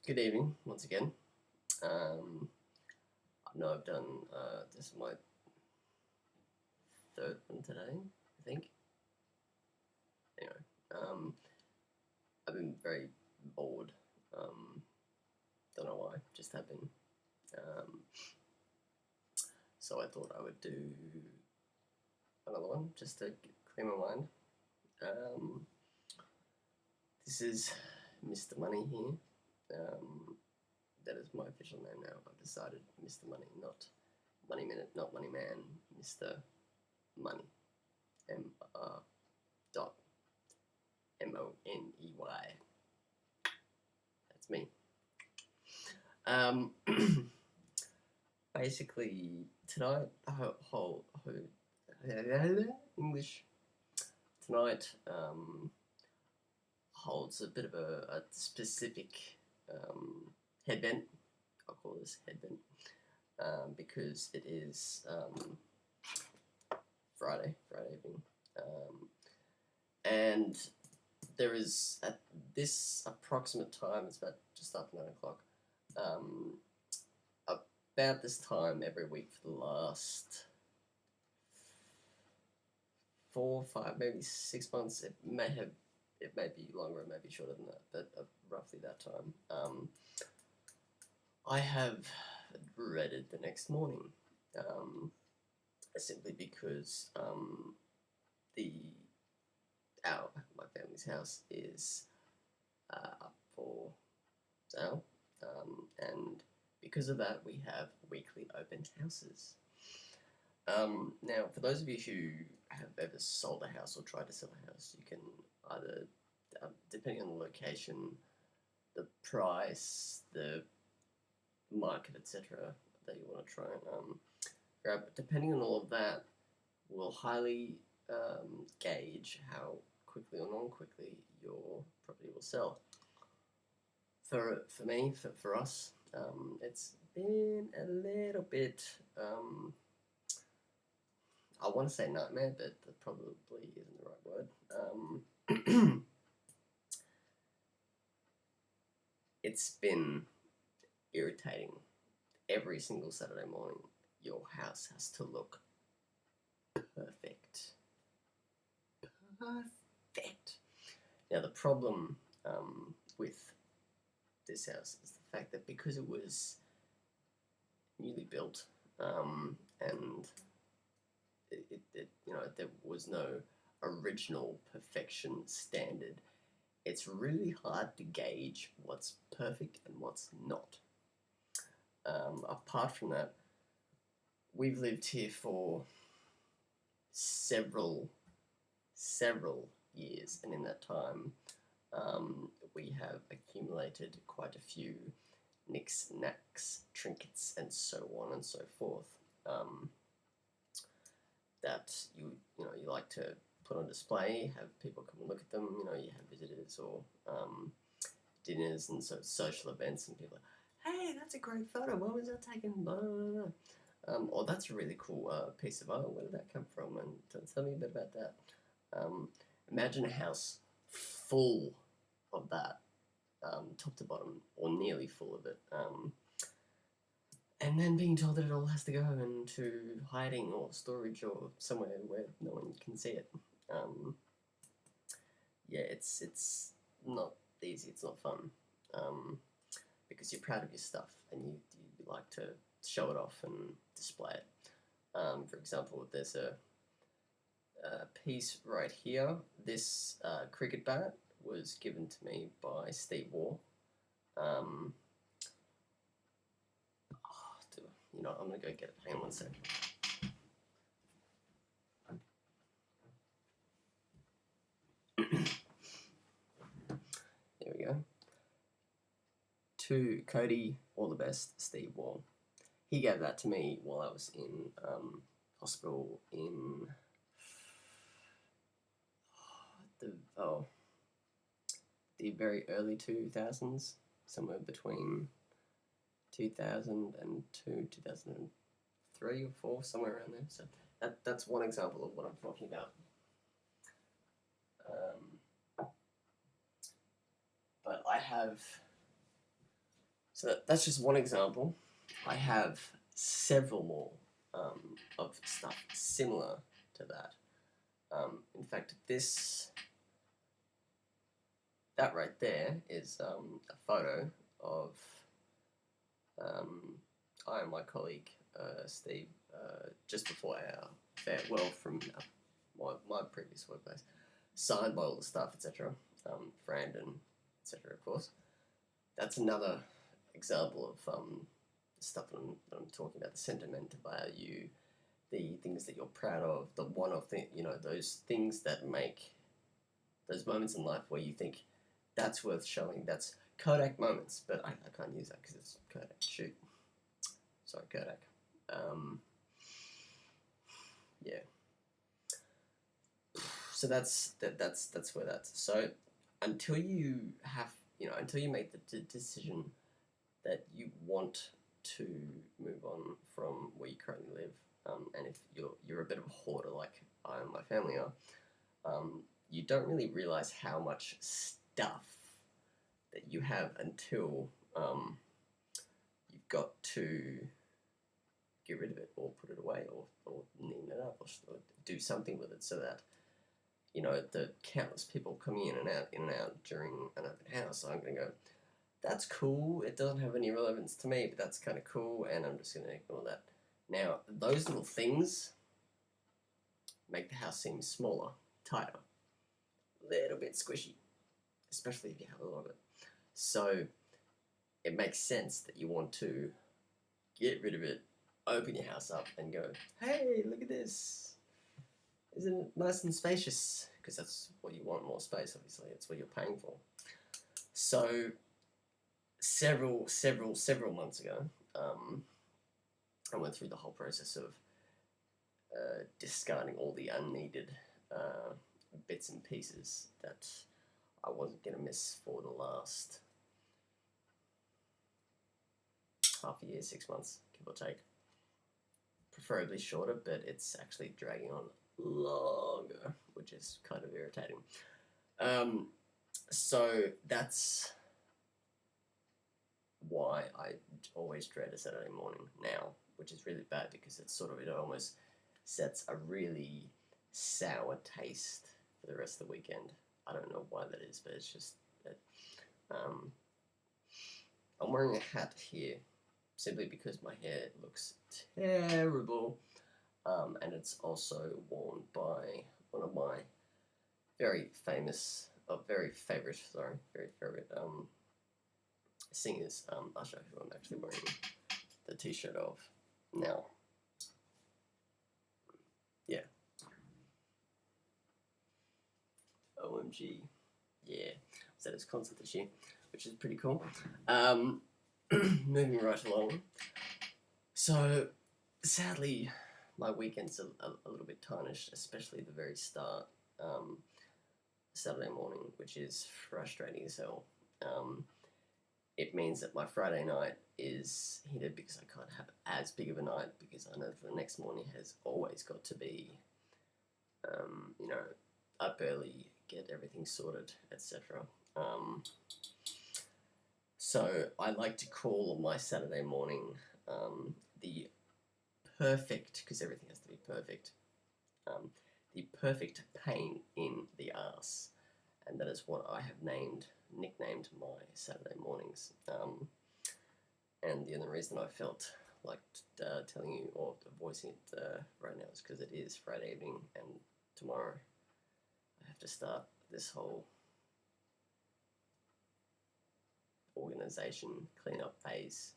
Good evening once again. I know I've done this is my third one today, I think. Anyway, I've been very bored. Don't know why, just have been. Um, so I thought I would do another one just to clear my mind. Um, this is Mr. Money here. That is my official name now. I've decided Mr. Money, not Money Minute, not Money Man, Mr. Money. M-R dot Money. That's me. Um, basically, tonight, whole English tonight holds a bit of a specific headbent. I'll call this headbent because it is Friday evening, and there is at this approximate time, it's about just after 9 o'clock. About this time every week for the last 4, 5, maybe 6 months. It may be longer, it may be shorter than that, but roughly that time. I have dreaded the next morning, simply because my family's house is up for sale, and because of that, we have weekly open houses. Now, for those of you who have ever sold a house or tried to sell a house, you can either, depending on the location, the price, the market, etc., that you want to try and grab, depending on all of that, will highly gauge how quickly or non-quickly your property will sell. For me, for us, it's been a little bit, I want to say nightmare, but that probably isn't the right word. It's been irritating. Every single Saturday morning, your house has to look perfect. Perfect. Now, the problem with this house is the fact that because it was newly built, and there was no original perfection standard, it's really hard to gauge what's perfect and what's not. Apart from that, we've lived here for several years, and in that time, we have accumulated quite a few nicks, knacks, trinkets, and so on and so forth, that you like to put on display, have people come and look at them. You have visitors or dinners and social events, and people are, hey, that's a great photo. When was that taken? Blah, blah, blah. Or that's a really cool piece of art. Where did that come from? And tell me a bit about that. Imagine a house full of that, top to bottom, or nearly full of it. And then being told that it all has to go into hiding or storage or somewhere where no one can see it. Yeah, it's not easy, it's not fun, because you're proud of your stuff and you like to show it off and display it. For example, there's a piece right here. This cricket bat was given to me by Steve Waugh. I'm going to go get it. Hang on one second. There we go. To Cody, all the best, Steve Waugh. He gave that to me while I was in hospital in the very early 2000s, somewhere between 2002, 2003 or 4, somewhere around there. So that's one example of what I'm talking about. But I have So that's just one example. I have several more of stuff similar to that. In fact, that right there is a photo of I and my colleague Steve just before our farewell from my previous workplace, signed by all the staff, etc. Brandon, etc. Of course, that's another example of stuff that I'm talking about, the sentimental value, the things that you're proud of, the one-off thing, those things that make those moments in life where you think that's worth showing. That's Kodak moments, but I can't use that because it's Kodak. Shoot, sorry, Kodak. Yeah. So that's where that's. So until you have, until you make the decision that you want to move on from where you currently live, and if you're a bit of a hoarder like I and my family are, you don't really realize how much stuff that you have until you've got to get rid of it or put it away or neaten it up or do something with it so that the countless people coming in and out during an open house, I'm going to go, that's cool, it doesn't have any relevance to me, but that's kind of cool, and I'm just going to ignore that. Now, those little things make the house seem smaller, tighter, a little bit squishy, especially if you have a lot of it. So it makes sense that you want to get rid of it, open your house up and go, hey, look at this. Isn't it nice and spacious? Because that's what you want, more space, obviously. It's what you're paying for. So several months ago, I went through the whole process of discarding all the unneeded bits and pieces that I wasn't going to miss for the last half a year, 6 months, give or take. Preferably shorter, but it's actually dragging on longer, which is kind of irritating. So that's why I always dread a Saturday morning now, which is really bad because it almost sets a really sour taste for the rest of the weekend. I don't know why that is, but it's just that. I'm wearing a hat here simply because my hair looks terrible, and it's also worn by one of my very favorite singers. I'll show you who I'm actually wearing the t-shirt of now. Yeah. OMG. Yeah. Was at his concert this year, which is pretty cool. Moving right along. So, sadly, my weekend's a little bit tarnished, especially the very start, Saturday morning, which is frustrating as hell. It means that my Friday night is hindered because I can't have as big of a night because I know that the next morning has always got to be, up early, get everything sorted, etc. So I like to call my Saturday morning the perfect, because everything has to be perfect, the perfect pain in the arse, and that is what I have nicknamed my Saturday mornings. And the only reason I felt like telling you or voicing it right now is because it is Friday evening, and tomorrow I have to start this whole organisation clean-up phase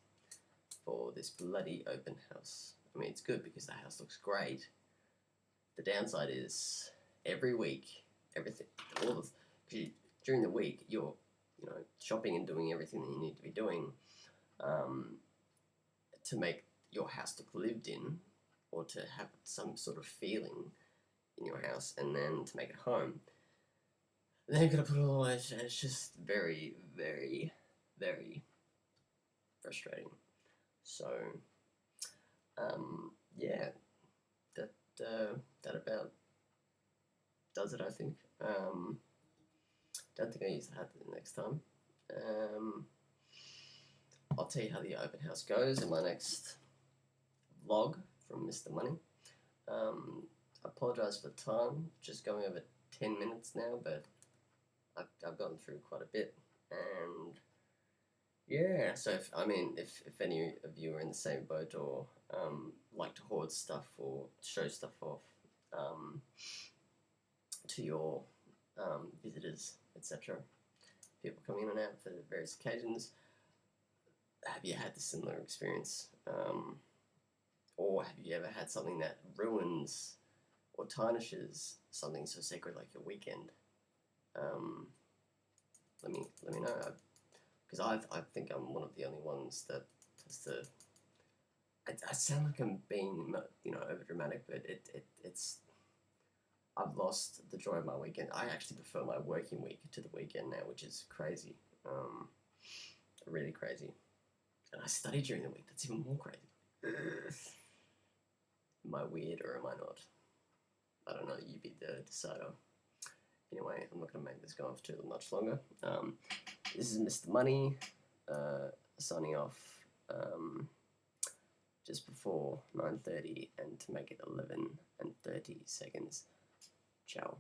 for this bloody open house. I mean, it's good because the house looks great. The downside is every week, during the week, you're shopping and doing everything that you need to be doing to make your house look lived in, or to have some sort of feeling in your house, and then to make it home. Then you've got to put it all away, and it's just very, very, very frustrating. So, yeah, that about does it, I think. Don't think I use the hat the next time. I'll tell you how the open house goes in my next vlog from Mr. Money. I apologise for the time, just going over 10 minutes now, but I've gone through quite a bit, and yeah, so if any of you are in the same boat or like to hoard stuff or show stuff off to your visitors, etc., people coming in and out for various occasions, have you had a similar experience? Or have you ever had something that ruins or tarnishes something so sacred like your weekend? Let me know, because I think I'm one of the only ones that has to. I sound like I'm being over dramatic, but it's I've lost the joy of my weekend. I actually prefer my working week to the weekend now, which is crazy, really crazy. And I study during the week. That's even more crazy. Am I weird or am I not? I don't know. You be the decider. Anyway, I'm not going to make this go on for too much longer. This is Mr. Money signing off just before 9:30 and to make it 11 and 30 seconds. Ciao.